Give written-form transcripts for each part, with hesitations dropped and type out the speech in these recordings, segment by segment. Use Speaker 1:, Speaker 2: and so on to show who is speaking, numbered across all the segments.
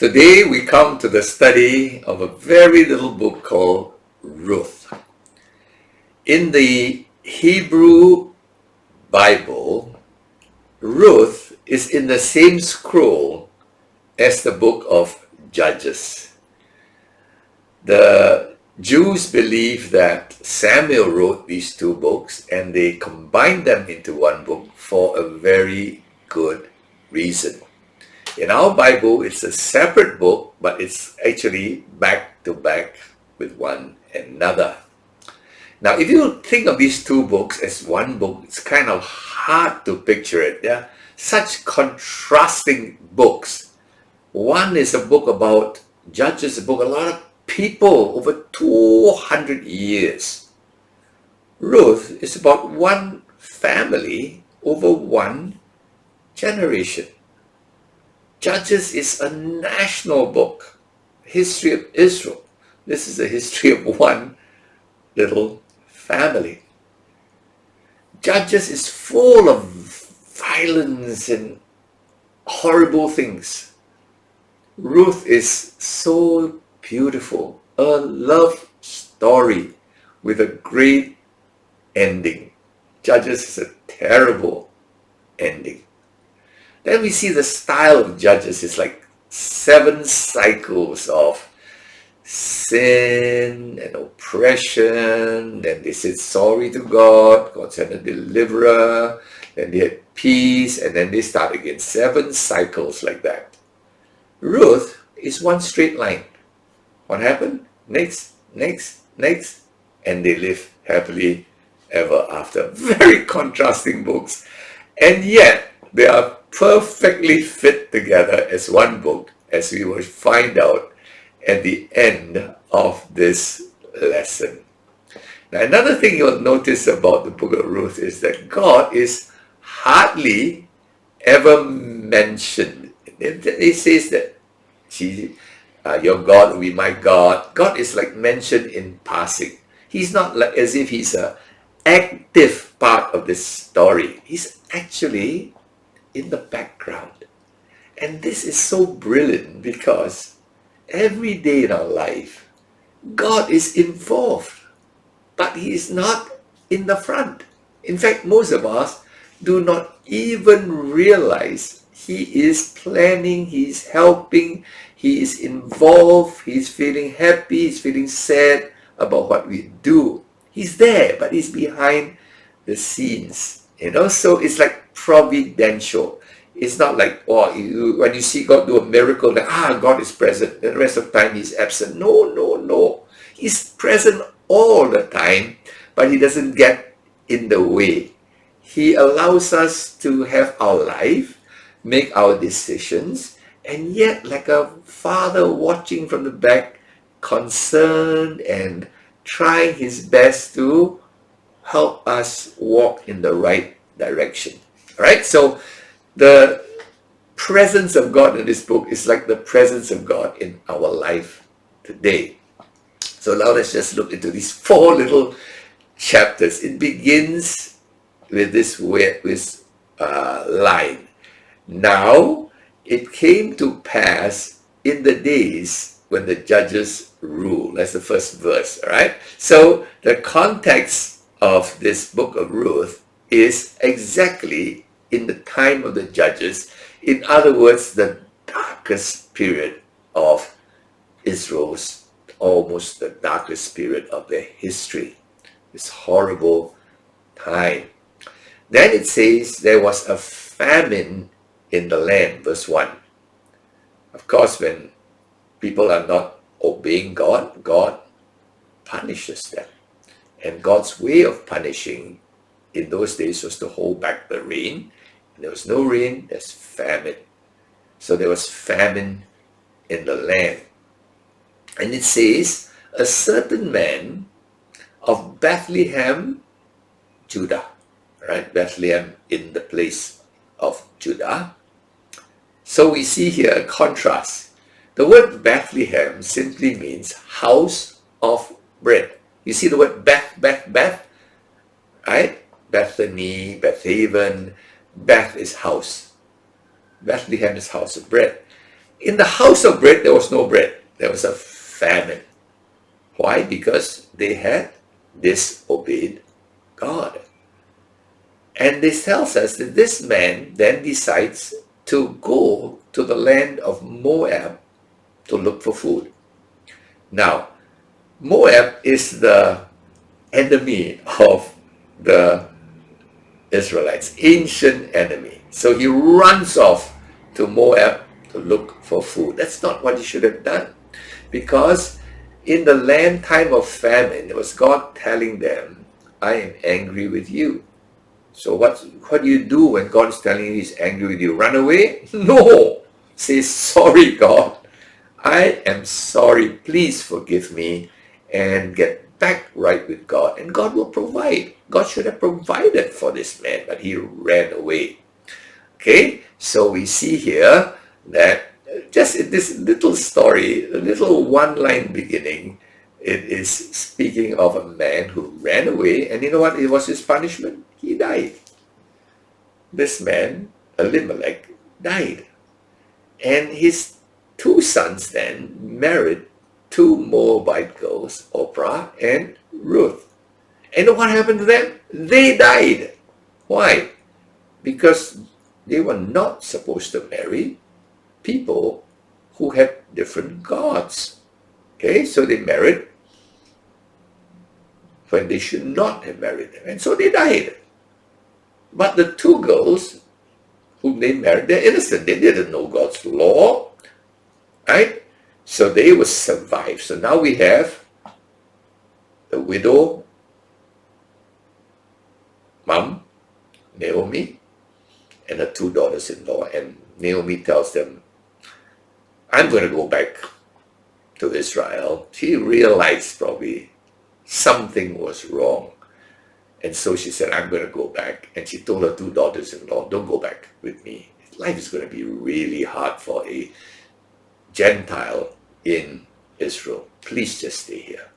Speaker 1: Today we come to the study of a very little book called Ruth. In the Hebrew Bible, Ruth is in the same scroll as the book of Judges. The Jews believe that Samuel wrote these two books and they combined them into one book for a very good reason. In our Bible, it's a separate book, but it's actually back to back with one another. Now, if you think of these two books as one book, it's kind of hard to picture it. Yeah, such contrasting books. One is a book about Judges, a book a lot of people over 200 years. Ruth is about one family over one generation. Judges is a national book, history of Israel. This is a history of one little family. Judges is full of violence and horrible things. Ruth is so beautiful, a love story with a great ending. Judges is a terrible ending. Then we see the style of Judges is like 7 cycles of sin and oppression. Then they said sorry to God. God sent a deliverer. Then they had peace. And then they start again. 7 cycles like that. Ruth is one straight line. What happened? Next. And they live happily ever after. Very contrasting books. And yet, they are perfectly fit together as one book, as we will find out at the end of this lesson. Now, another thing you'll notice about the book of Ruth is that God is hardly ever mentioned. It says that your God will be my God. God is like mentioned in passing. He's not like as if he's an active part of this story. He's actually in the background. And this is so brilliant because every day in our life, God is involved, but he is not in the front. In fact, most of us do not even realize he is planning, he is helping, he is involved, he's feeling happy, he's feeling sad about what we do. He's there, but he's behind the scenes. So it's like providential. It's not like, when you see God do a miracle, that God is present. The rest of the time he's absent. No. He's present all the time, but he doesn't get in the way. He allows us to have our life, make our decisions, and yet like a father watching from the back, concerned and trying his best to help us walk in the right direction. All right, so the presence of God in this book is like the presence of God in our life today. So now let's just look into these 4 little chapters. It begins with this line. Now it came to pass in the days when the judges ruled. That's the first verse, all right? So the context of this book of Ruth is exactly in the time of the judges. In other words, the darkest period of Israel's, almost the darkest period of their history. This horrible time. Then it says there was a famine in the land, verse 1. Of course, when people are not obeying God, God punishes them. And God's way of punishing in those days was to hold back the rain. And there was no rain, there's famine. So there was famine in the land. And it says, a certain man of Bethlehem, Judah. Right? Bethlehem in the place of Judah. So we see here a contrast. The word Bethlehem simply means house of bread. You see the word Beth, right? Bethany, Bethaven. Beth is house. Bethlehem is house of bread. In the house of bread, there was no bread. There was a famine. Why? Because they had disobeyed God. And this tells us that this man then decides to go to the land of Moab to look for food. Now, Moab is the enemy of the Israelites, ancient enemy. So he runs off to Moab to look for food. That's not what he should have done, because in the land time of famine, it was God telling them, I am angry with you. So what do you do when God is telling you he's angry with you? Run away? No. Say, sorry, God. I am sorry. Please forgive me, and get back right with God. And God will provide. God should have provided for this man, but he ran away. Okay, so we see here that just in this little story, a little one-line beginning, it is speaking of a man who ran away, and you know what? It was his punishment. He died. This man, Elimelech, died. And his two sons then married two Moabite girls, Oprah and Ruth. And what happened to them? They died. Why? Because they were not supposed to marry people who had different gods. Okay, so they married when they should not have married them. And so they died. But the two girls whom they married, they're innocent. They didn't know God's law. Right? So they will survive. So now we have the widow, mom, Naomi, and her two daughters-in-law. And Naomi tells them, I'm going to go back to Israel. She realized probably something was wrong. And so she said, I'm going to go back. And she told her two daughters-in-law, don't go back with me. Life is going to be really hard for a Gentile in Israel. Please just stay here.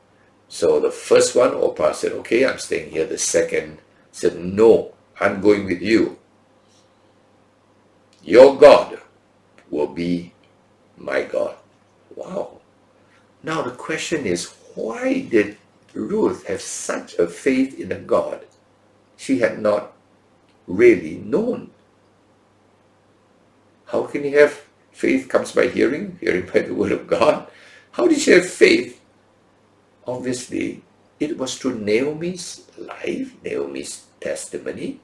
Speaker 1: So the first one, Oprah, said, okay, I'm staying here. The second said, no, I'm going with you. Your God will be my God. Wow. Now the question is, why did Ruth have such a faith in a God she had not really known? How can you have faith? Comes by hearing, hearing by the word of God. How did she have faith? Obviously, it was through Naomi's life, Naomi's testimony,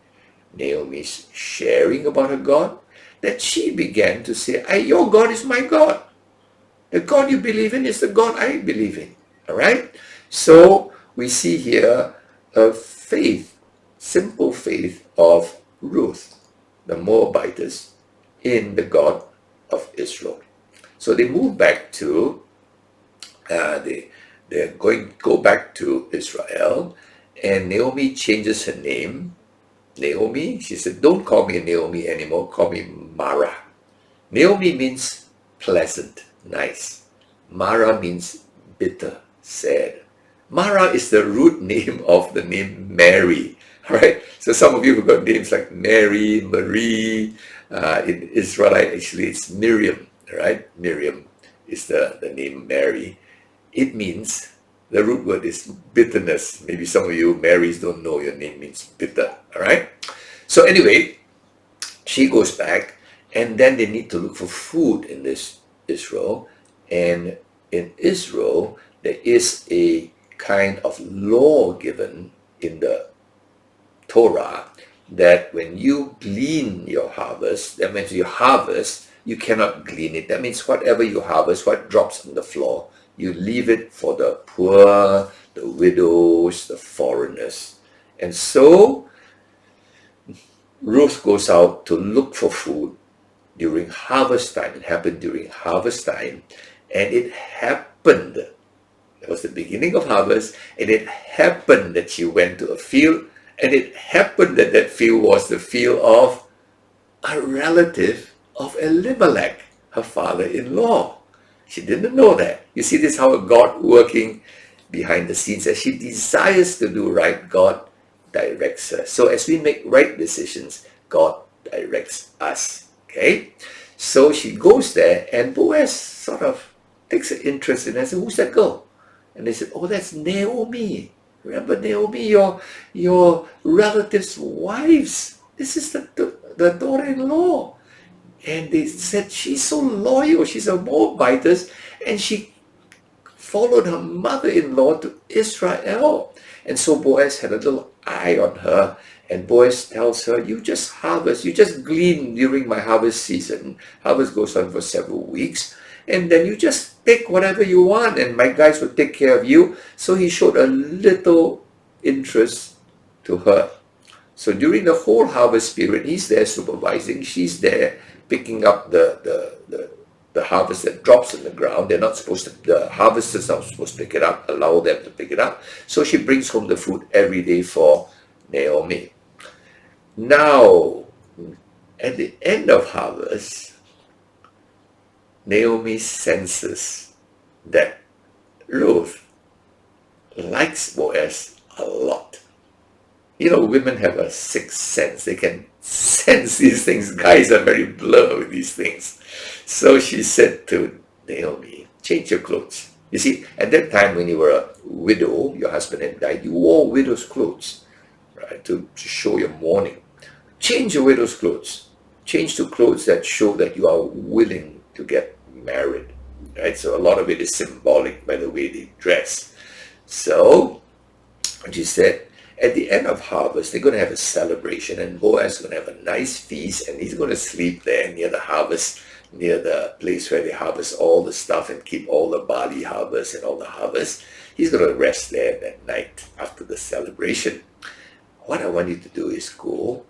Speaker 1: Naomi's sharing about her God, that she began to say, your God is my God. The God you believe in is the God I believe in. All right? So we see here a faith, simple faith of Ruth, the Moabitess, in the God of Israel. So they move back to, they're going to go back to Israel, and Naomi changes her name. Naomi, she said, don't call me Naomi anymore, call me Mara. Naomi means pleasant, nice. Mara means bitter, sad. Mara is the root name of the name Mary, right? So some of you have got names like Mary, Marie. In Israelite, actually, it's Miriam, right? Miriam is the name Mary. It means, the root word is bitterness. Maybe some of you Marys don't know your name means bitter, all right? So anyway, she goes back, and then they need to look for food in this Israel. And in Israel, there is a kind of law given in the Torah that when you glean your harvest, that means you harvest, you cannot glean it. That means whatever you harvest, what drops on the floor, you leave it for the poor, the widows, the foreigners. And so Ruth goes out to look for food during harvest time. It happened during harvest time, and it happened, it was the beginning of harvest, and it happened that she went to a field, and it happened that that field was the field of a relative of Elimelech, her father-in-law. She didn't know that. You see, this is how God working behind the scenes. As she desires to do right, God directs her. So as we make right decisions, God directs us. Okay? So she goes there, and Boaz sort of takes an interest in her and says, "Who's that girl?" And they said, "Oh, that's Naomi. Remember Naomi, your relatives' wives. This is the daughter-in-law." And they said, "She's so loyal. She's a Moabitess, and she followed her mother-in-law to Israel." And so Boaz had a little eye on her, and Boaz tells her, "You just harvest, you just glean during my harvest season. Harvest goes on for several weeks, and then you just take whatever you want, and my guys will take care of you." So he showed a little interest to her. So during the whole harvest period, he's there supervising, she's there picking up the harvest that drops in the ground. They're not supposed to, the harvesters are not supposed to pick it up, allow them to pick it up. So she brings home the food every day for Naomi. Now, at the end of harvest, Naomi senses that Ruth likes Boaz a lot. You know, women have a sixth sense. They can sense these things. Guys are very blurred with these things. So she said to Naomi, "Change your clothes." You see, at that time when you were a widow, your husband had died, you wore widow's clothes, right, to show your mourning. Change your widow's clothes. Change to clothes that show that you are willing to get married, right? So a lot of it is symbolic by the way they dress. So she said, at the end of harvest, they're going to have a celebration, and Boaz is going to have a nice feast, and he's going to sleep there near the harvest, near the place where they harvest all the stuff and keep all the barley harvest and all the harvest. He's going to rest there that night after the celebration. What I want you to do is go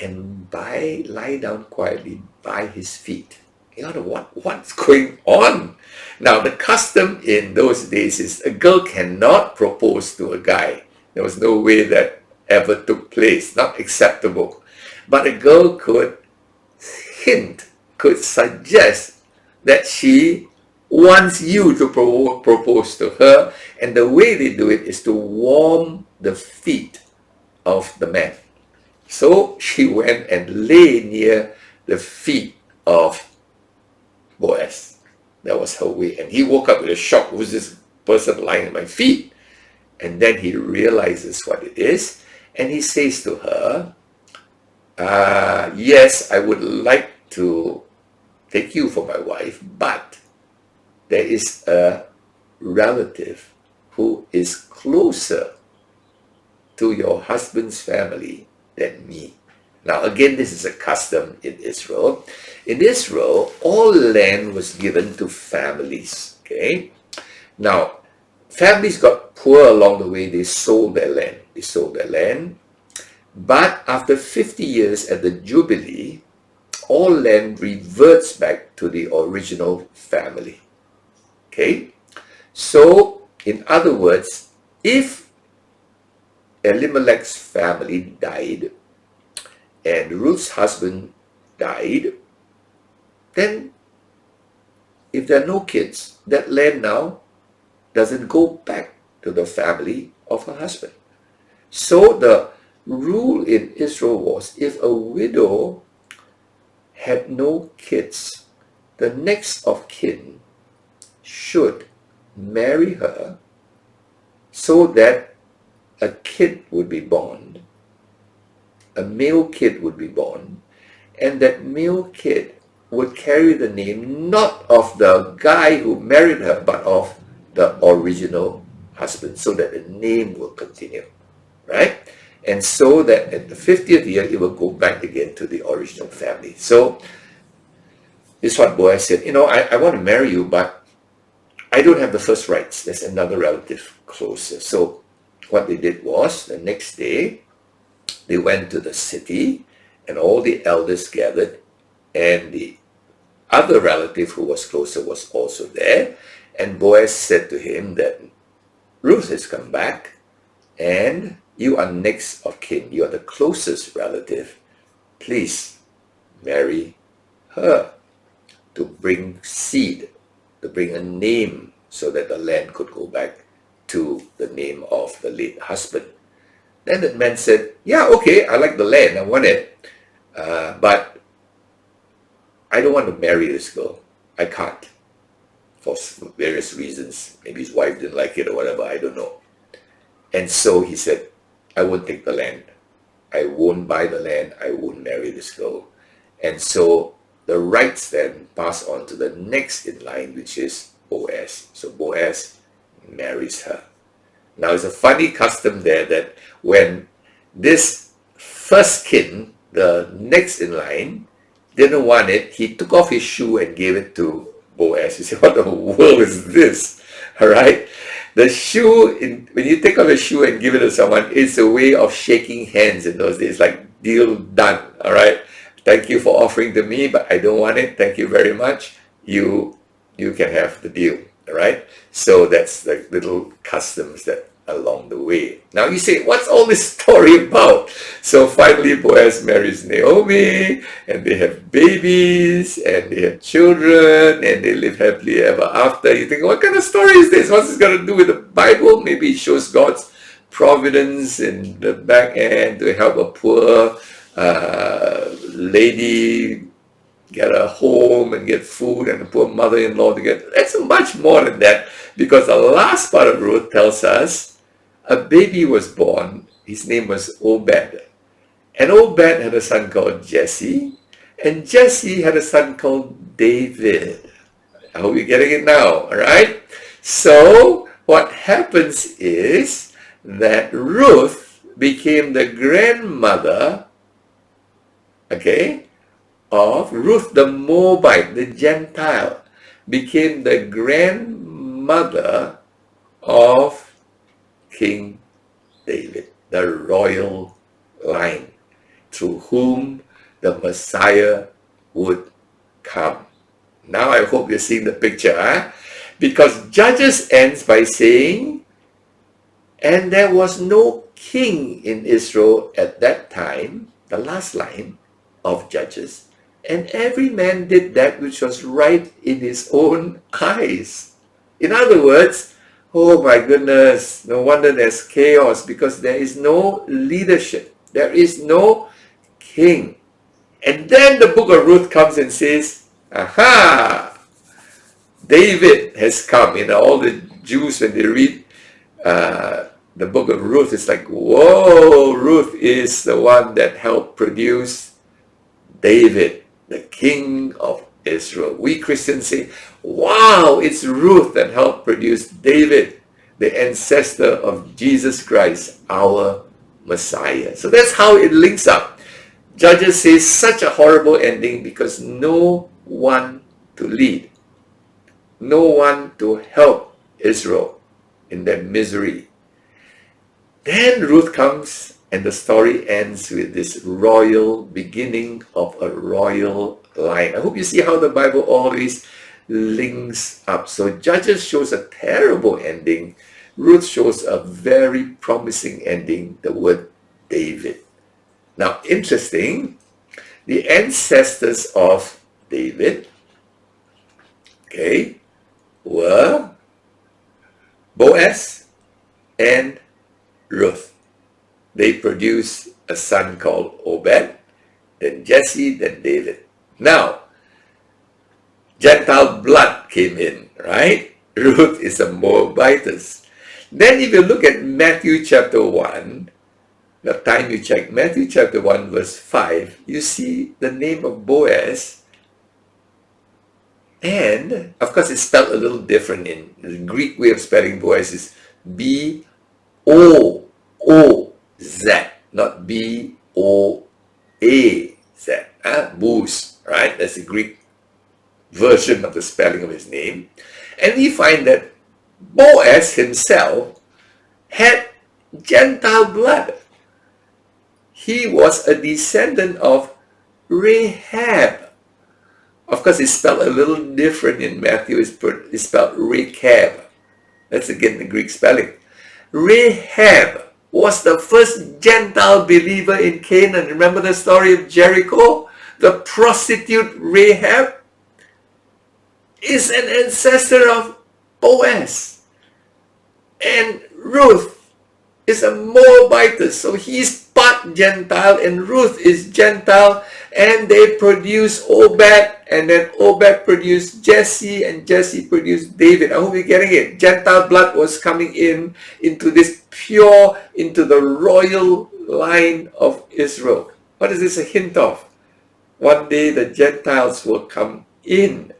Speaker 1: and lie down quietly by his feet. You know what's going on? Now, the custom in those days is a girl cannot propose to a guy. There was no way that ever took place, not acceptable. But a girl could hint, could suggest that she wants you to propose to her, and the way they do it is to warm the feet of the man. So she went and lay near the feet of Boaz. That was her way. And he woke up with a shock. Who's this person lying at my feet? And then he realizes what it is, and he says to her, "Yes, I would like to take you for my wife, but there is a relative who is closer to your husband's family than me." Now, again, this is a custom in Israel. In Israel, all land was given to families, okay? Now, families got poor along the way. They sold their land. But after 50 years at the Jubilee, all land reverts back to the original family. Okay? So, in other words, if Elimelech's family died and Ruth's husband died, then if there are no kids, that land now doesn't go back to the family of her husband. So the rule in Israel was, if a widow had no kids, the next of kin should marry her so that a kid would be born, a male kid would be born, and that male kid would carry the name not of the guy who married her, but of the original husband, so that the name will continue, right? And so that at the 50th year, it will go back again to the original family. So this is what Boaz said, I want to marry you, but I don't have the first rights. There's another relative closer. So what they did was, the next day, they went to the city, and all the elders gathered, and the other relative who was closer was also there. And Boaz said to him that Ruth has come back, and you are next of kin. You are the closest relative. Please marry her to bring seed, to bring a name, so that the land could go back to the name of the late husband. Then the man said, "Yeah, okay, I like the land, I want it, but I don't want to marry this girl. I can't. For various reasons. Maybe his wife didn't like it or whatever, I don't know. And so he said, I won't take the land. I won't buy the land. I won't marry this girl. And so the rights then pass on to the next in line, which is Boaz. So Boaz marries her. Now, it's a funny custom there that when this first kin, the next in line, didn't want it, he took off his shoe and gave it to Boaz. You say, what the world is this? All right? The shoe, when you take off a shoe and give it to someone, it's a way of shaking hands in those days, like deal done. All right? Thank you for offering to me, but I don't want it. Thank you very much. You can have the deal. All right? So that's the little customs that along the way. Now you say, what's all this story about? So finally Boaz marries Naomi, and they have babies, and they have children, and they live happily ever after. You think, what kind of story is this? What's this got to do with the Bible? Maybe it shows God's providence in the back end to help a poor lady get a home and get food, and a poor mother-in-law to get... That's much more than that, because the last part of Ruth tells us a baby was born. His name was Obed. And Obed had a son called Jesse. And Jesse had a son called David. I hope you're getting it now, all right? So what happens is that Ruth became the grandmother, okay, of Ruth the Moabite, the Gentile, became the grandmother of King David, the royal line through whom the Messiah would come. Now I hope you're seeing the picture, huh? Because Judges ends by saying, and there was no king in Israel at that time, the last line of Judges, and every man did that which was right in his own eyes. In other words, oh my goodness, no wonder there's chaos, because there is no leadership. There is no king. And then the book of Ruth comes and says, aha, David has come. You know, all the Jews, when they read the book of Ruth, it's like, whoa, Ruth is the one that helped produce David, the king of Israel. We Christians say, wow, it's Ruth that helped produce David, the ancestor of Jesus Christ, our Messiah. So that's how it links up. Judges say such a horrible ending because no one to lead, no one to help Israel in their misery. Then Ruth comes, and the story ends with this royal beginning of a royal line. I hope you see how the Bible always links up. So Judges shows a terrible ending. Ruth shows a very promising ending, the word David. Now, interesting, the ancestors of David, okay, were Boaz and Ruth. They produced a son called Obed, then Jesse, then David. Now, Gentile blood came in, right? Ruth is a Moabitess. Then if you look at Matthew chapter 1, the time you check Matthew chapter 1 verse 5, you see the name of Boaz. And, of course, it's spelled a little different. In the Greek way of spelling Boaz is B-O-O-Z, not B-O-A-Z. Boaz, right? That's the Greek version of the spelling of his name. And we find that Boaz himself had Gentile blood. He was a descendant of Rahab. Of course, it's spelled a little different in Matthew. It's spelled Rechab. That's again the Greek spelling. Rahab was the first Gentile believer in Canaan. Remember the story of Jericho? The prostitute Rahab is an ancestor of Boaz. And Ruth is a Moabitess, so he's part Gentile and Ruth is Gentile, and they produce Obed, And then Obed produced Jesse, and Jesse produced David. I hope you're getting it. Gentile blood was coming into this pure, into the royal line of Israel. What is this a hint of? One day the Gentiles will come in,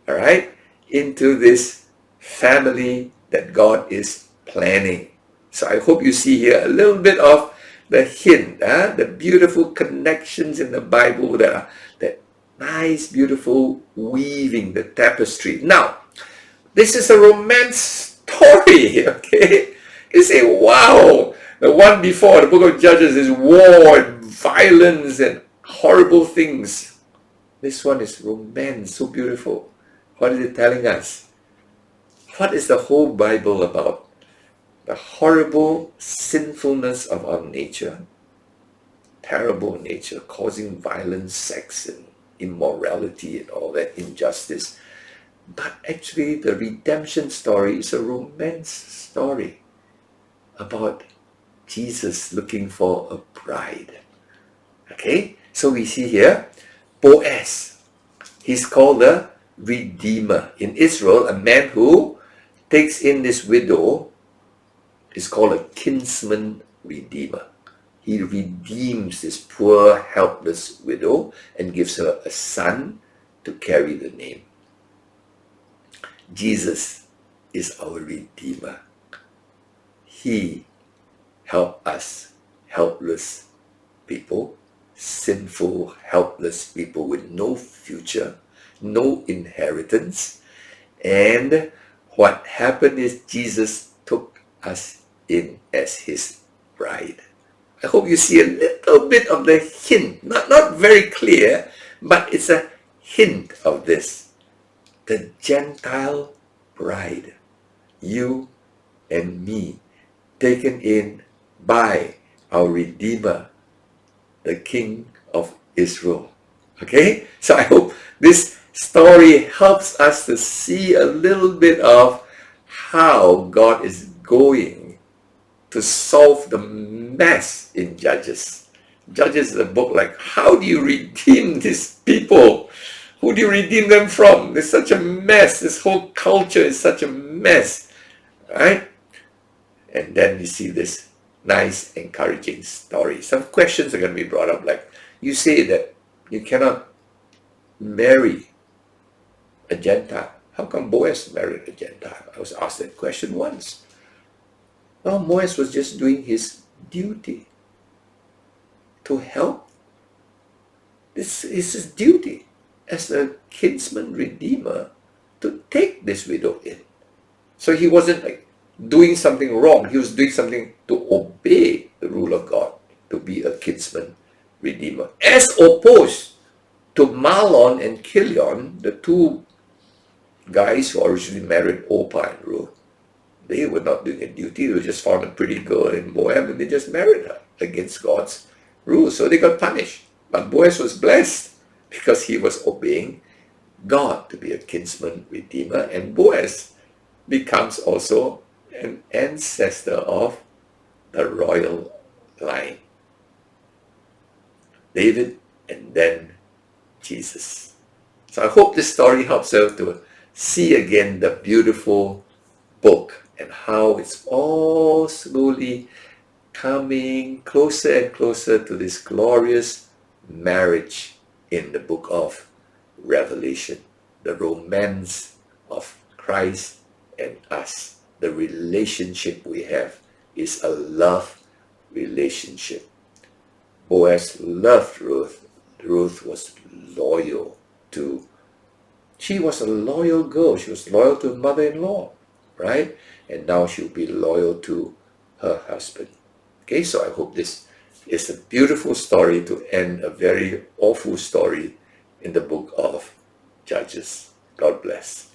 Speaker 1: all right, into this family that God is planning. So I hope you see here a little bit of the hint, the beautiful connections in the Bible that are that nice, beautiful weaving, the tapestry. Now, this is a romance story, okay? You say, wow, the one before, the book of Judges, is war and violence and horrible things. This one is romance, so beautiful. What is it telling us? What is the whole Bible about? The horrible sinfulness of our nature, terrible nature, causing violence, sex, and immorality, and all that injustice. But actually, the redemption story is a romance story about Jesus looking for a bride. Okay, so we see here Boaz. He's called the Redeemer. In Israel, a man who takes in this widow is called a kinsman redeemer. He redeems this poor, helpless widow and gives her a son to carry the name. Jesus is our Redeemer. He helped us, helpless people, sinful, helpless people with no future, no inheritance. And what happened is Jesus took us in as his bride. I hope you see a little bit of the hint, not very clear, but it's a hint of this. The Gentile bride, you and me, taken in by our Redeemer, the King of Israel. Okay? So I hope this story helps us to see a little bit of how God is going to solve the mess in Judges. Judges is a book like, how do you redeem these people? Who do you redeem them from? There's such a mess. This whole culture is such a mess. Right? And then we see this nice, encouraging story. Some questions are going to be brought up, like, you say that you cannot marry a Gentile. How come Boaz married a Gentile? I was asked that question once. Well, Boaz was just doing his duty to help. This is his duty as a kinsman redeemer to take this widow in. So he wasn't like doing something wrong. He was doing something to obey the rule of God, to be a kinsman redeemer. As opposed to Mahlon and Chilion, the two guys who originally married Orpah and Ruth. They were not doing a duty. They just found a pretty girl in Moab and they just married her against God's rules. So they got punished. But Boaz was blessed because he was obeying God to be a kinsman redeemer. And Boaz becomes also an ancestor of the royal line. David and then Jesus. So I hope this story helps us to see again the beautiful book and how it's all slowly coming closer and closer to this glorious marriage in the book of Revelation. The romance of Christ and us. The relationship we have is a love relationship. Boaz loved Ruth. Ruth was loyal to, she was a loyal girl. She was loyal to her mother-in-law, right? And now she'll be loyal to her husband. Okay, so I hope this is a beautiful story to end a very awful story in the book of Judges. God bless.